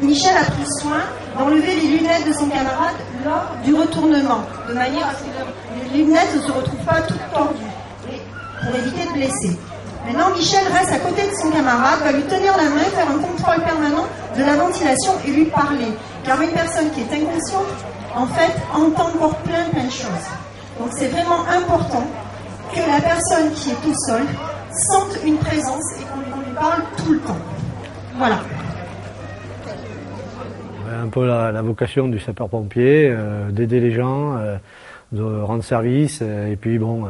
Michel a pris soin d'enlever les lunettes de son camarade lors du retournement, de manière à ce que les lunettes ne se retrouvent pas toutes tordues, et pour éviter de blesser. Maintenant, Michel reste à côté de son camarade, va lui tenir la main, faire un contrôle permanent de la ventilation et lui parler. Car une personne qui est inconsciente, en fait, entend encore plein de choses. Donc c'est vraiment important que la personne qui est au sol sente une présence et qu'on lui parle tout le temps. Voilà. Un peu la vocation du sapeur-pompier, d'aider les gens, de rendre service, et puis bon,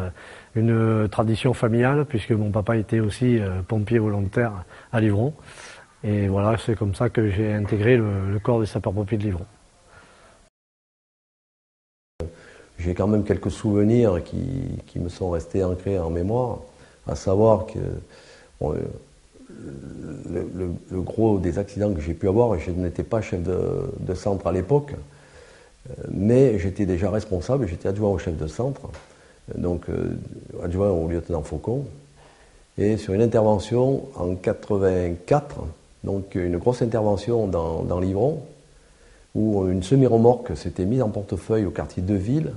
une tradition familiale, puisque mon papa était aussi pompier volontaire à Livron. Et voilà, c'est comme ça que j'ai intégré le corps des sapeurs-pompiers de Livron. J'ai quand même quelques souvenirs qui me sont restés ancrés en mémoire, à savoir que bon, le gros des accidents que j'ai pu avoir, je n'étais pas chef de centre à l'époque, mais j'étais déjà responsable, j'étais adjoint au chef de centre, donc adjoint au lieutenant Faucon. Et sur une intervention en 84, donc une grosse intervention dans Livron, où une semi-remorque s'était mise en portefeuille au quartier de Ville,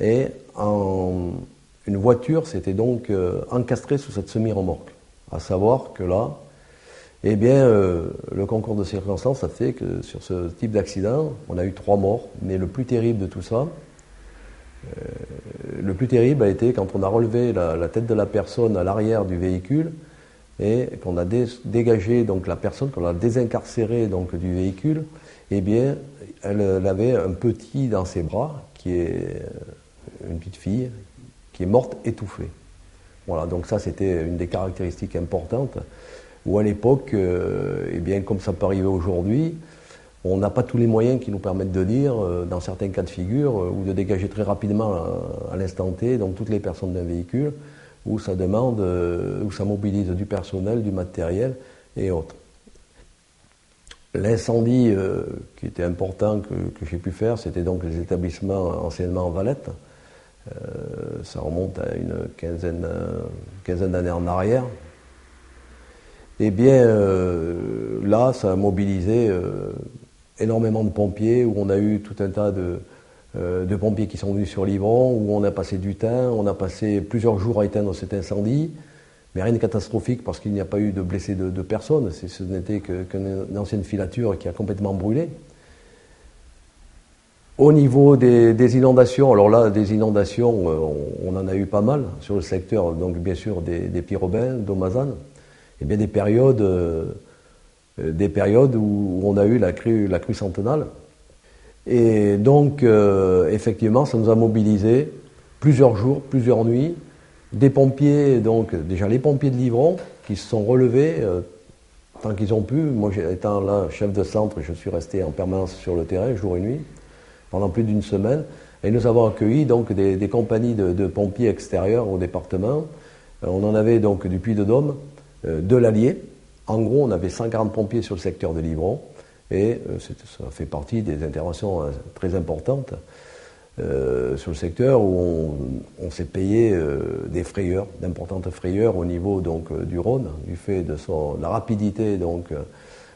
et une voiture s'était donc encastrée sous cette semi-remorque. À savoir que là, eh bien, le concours de circonstances a fait que sur ce type d'accident, on a eu 3 morts. Mais le plus terrible de tout ça, le plus terrible a été quand on a relevé la tête de la personne à l'arrière du véhicule et qu'on a dégagé donc la personne, qu'on a désincarcérée donc du véhicule. Eh bien, elle avait un petit dans ses bras, qui est une petite fille, qui est morte étouffée. Voilà, donc ça c'était une des caractéristiques importantes, où à l'époque, eh bien, comme ça peut arriver aujourd'hui, on n'a pas tous les moyens qui nous permettent de dire, dans certains cas de figure, ou de dégager très rapidement à l'instant T, donc toutes les personnes d'un véhicule, où ça demande, où ça mobilise du personnel, du matériel et autres. L'incendie qui était important que j'ai pu faire, c'était donc les établissements anciennement en Valette. Ça remonte à une quinzaine d'années en arrière. Eh bien, là, ça a mobilisé énormément de pompiers, où on a eu tout un tas de pompiers qui sont venus sur Livron, où on a passé du temps, on a passé plusieurs jours à éteindre cet incendie, mais rien de catastrophique parce qu'il n'y a pas eu de blessés de personnes, ce n'était qu'une ancienne filature qui a complètement brûlé. Au niveau des inondations, alors là, des inondations, on en a eu pas mal sur le secteur, donc bien sûr des Pyrobins, d'Omazane, et bien des périodes où on a eu la crue centenale. Et donc, effectivement, ça nous a mobilisé plusieurs jours, plusieurs nuits, des pompiers, donc déjà les pompiers de Livron, qui se sont relevés tant qu'ils ont pu. Moi, étant là chef de centre, je suis resté en permanence sur le terrain, jour et nuit, pendant plus d'une semaine, et nous avons accueilli donc des compagnies de pompiers extérieurs au département. On en avait donc du Puy-de-Dôme, de l'Allier. En gros, on avait 140 pompiers sur le secteur de Livron, et ça fait partie des interventions très importantes sur le secteur, où on s'est payé des frayeurs, d'importantes frayeurs au niveau donc du Rhône, du fait de la rapidité donc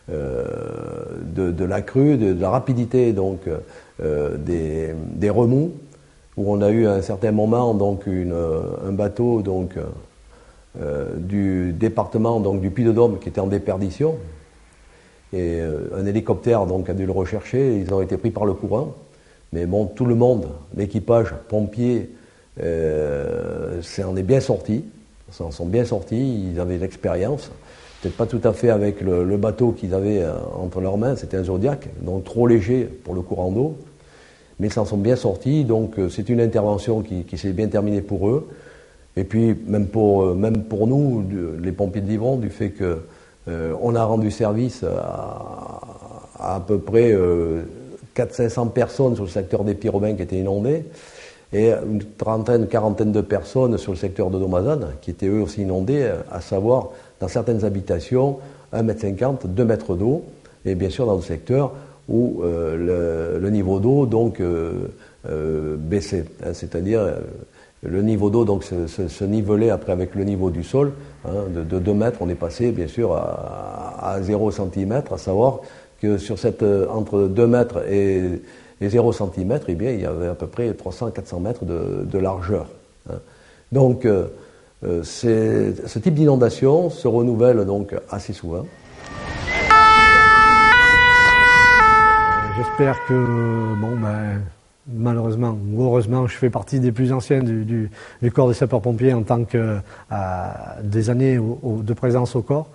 de la crue, de la rapidité donc des remous, où on a eu à un certain moment donc un bateau donc du département donc du Puy-de-Dôme qui était en déperdition, et un hélicoptère donc a dû le rechercher. Ils ont été pris par le courant, mais bon, tout le monde, l'équipage, pompiers, s'en est bien sorti, s'en sont bien sortis. Ils avaient l'expérience, peut-être pas tout à fait avec le bateau qu'ils avaient entre leurs mains, c'était un Zodiac, donc trop léger pour le courant d'eau, mais ils s'en sont bien sortis. Donc c'est une intervention qui s'est bien terminée pour eux. Et puis même pour nous, les pompiers de Livron, du fait que on a rendu service à peu près 400-500 personnes sur le secteur des Pyrobins qui étaient inondés, et une quarantaine de personnes sur le secteur de Domazane qui étaient eux aussi inondés, à savoir dans certaines habitations 1,50 m, 2 mètres d'eau, et bien sûr dans le secteur où le niveau d'eau donc baissait, hein, c'est-à-dire le niveau d'eau donc se nivelait après avec le niveau du sol, hein, de 2 mètres. On est passé bien sûr à 0 cm, à savoir que sur cette, entre 2 mètres et 0 cm, eh bien, il y avait à peu près 300-400 mètres de largeur. Hein. Donc, ce type d'inondation se renouvelle donc assez souvent. J'espère que, malheureusement ou heureusement, je fais partie des plus anciens du corps des sapeurs-pompiers en tant que des années de présence au corps.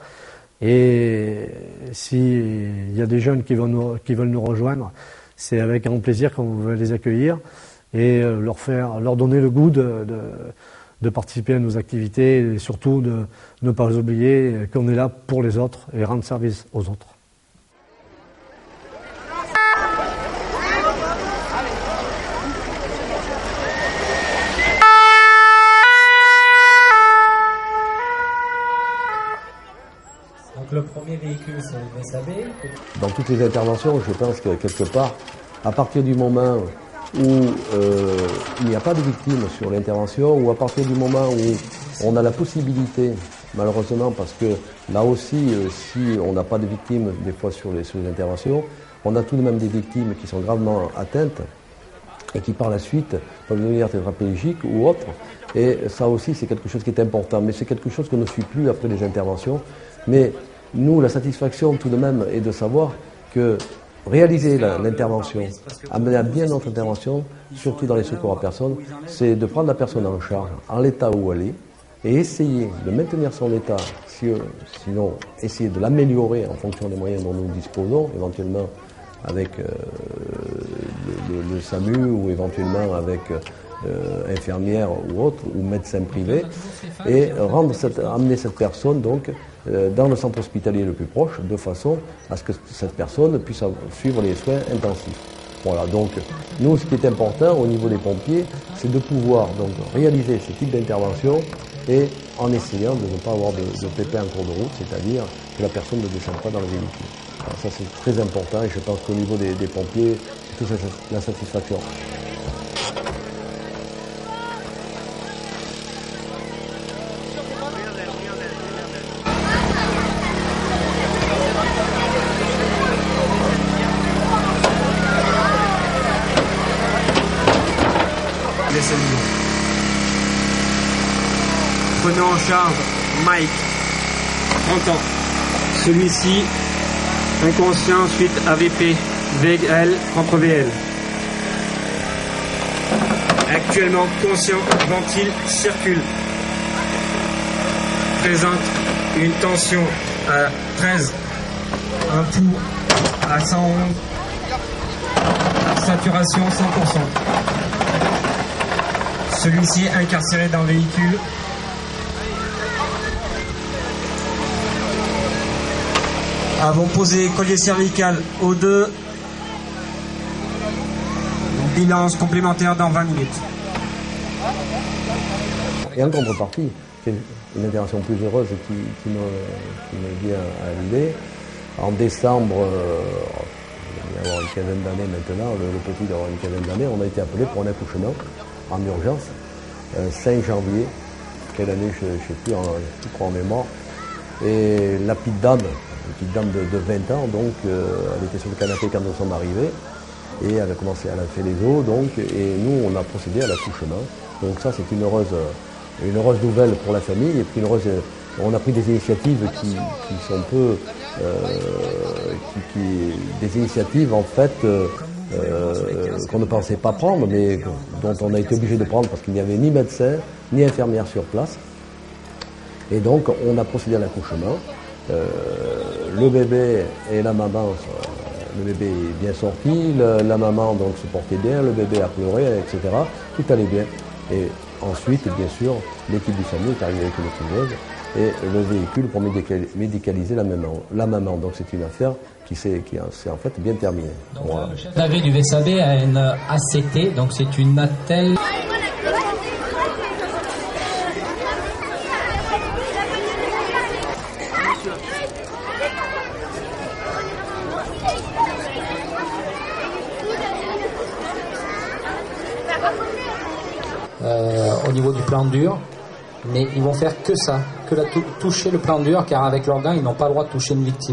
Et s'il y a des jeunes qui veulent nous rejoindre, c'est avec grand plaisir qu'on veut les accueillir et leur donner le goût de participer à nos activités et surtout de ne pas oublier qu'on est là pour les autres et rendre service aux autres. Donc le premier véhicule, c'est le VSAB. Dans toutes les interventions, je pense que quelque part, à partir du moment où il n'y a pas de victime sur l'intervention, ou à partir du moment où on a la possibilité, malheureusement, parce que là aussi, si on n'a pas de victimes des fois sur les interventions, on a tout de même des victimes qui sont gravement atteintes et qui par la suite peuvent devenir tétraplégiques ou autres. Et ça aussi, c'est quelque chose qui est important. Mais c'est quelque chose qu'on ne suit plus après les interventions. Mais nous, la satisfaction tout de même est de savoir que réaliser l'intervention, amener à bien notre intervention, surtout dans les secours à personne, c'est de prendre la personne en charge en l'état où elle est et essayer de maintenir son état, sinon essayer de l'améliorer en fonction des moyens dont nous disposons, éventuellement avec le SAMU ou éventuellement avec infirmière ou autre, ou médecin privé, et amener cette personne donc dans le centre hospitalier le plus proche, de façon à ce que cette personne puisse suivre les soins intensifs. Voilà, donc nous, ce qui est important au niveau des pompiers, c'est de pouvoir donc réaliser ce type d'intervention et en essayant de ne pas avoir de pépins en cours de route, c'est-à-dire que la personne ne descende pas dans le véhicule. Alors ça, c'est très important et je pense qu'au niveau des pompiers, c'est toute la satisfaction. Prenons en charge Mike, 30 ans. Celui-ci, inconscient suite AVP, VL contre VL. Actuellement conscient, ventile, circule. Présente une tension à 13, un pouls à 111, saturation 100%. Celui-ci est incarcéré dans le véhicule. Avons posé collier cervical O2. Bilance complémentaire dans 20 minutes. Et en contrepartie, c'est une intervention plus heureuse qui me vient à l'idée. En décembre, il va y avoir une quinzaine d'années maintenant, le petit doit avoir une quinzaine d'années, on a été appelé pour un accouchement en urgence, 5 janvier, quelle année je ne sais plus, je crois en mémoire. Et la petite dame de 20 ans, donc elle était sur le canapé quand nous sommes arrivés et elle a commencé à faire les os, donc, et nous on a procédé à l'accouchement. Donc ça c'est une heureuse nouvelle pour la famille et puis on a pris des initiatives qui sont peu des initiatives en fait qu'on ne pensait pas prendre mais dont on a été obligé de prendre parce qu'il n'y avait ni médecin ni infirmière sur place. Et donc on a procédé à l'accouchement. Le bébé et la maman, le bébé est bien sorti, la maman donc se portait bien, le bébé a pleuré, etc. Tout allait bien. Et ensuite, bien sûr, l'équipe du SAMU est arrivée avec une couveuse et le véhicule pour médicaliser la maman. Donc c'est une affaire qui s'est en fait bien terminée. Donc voilà. Le chef d'AV du VSAB a une ACT, donc c'est une attelle. Au niveau du plan dur, mais ils vont faire que ça, toucher le plan dur, car avec leurs gants, ils n'ont pas le droit de toucher une victime.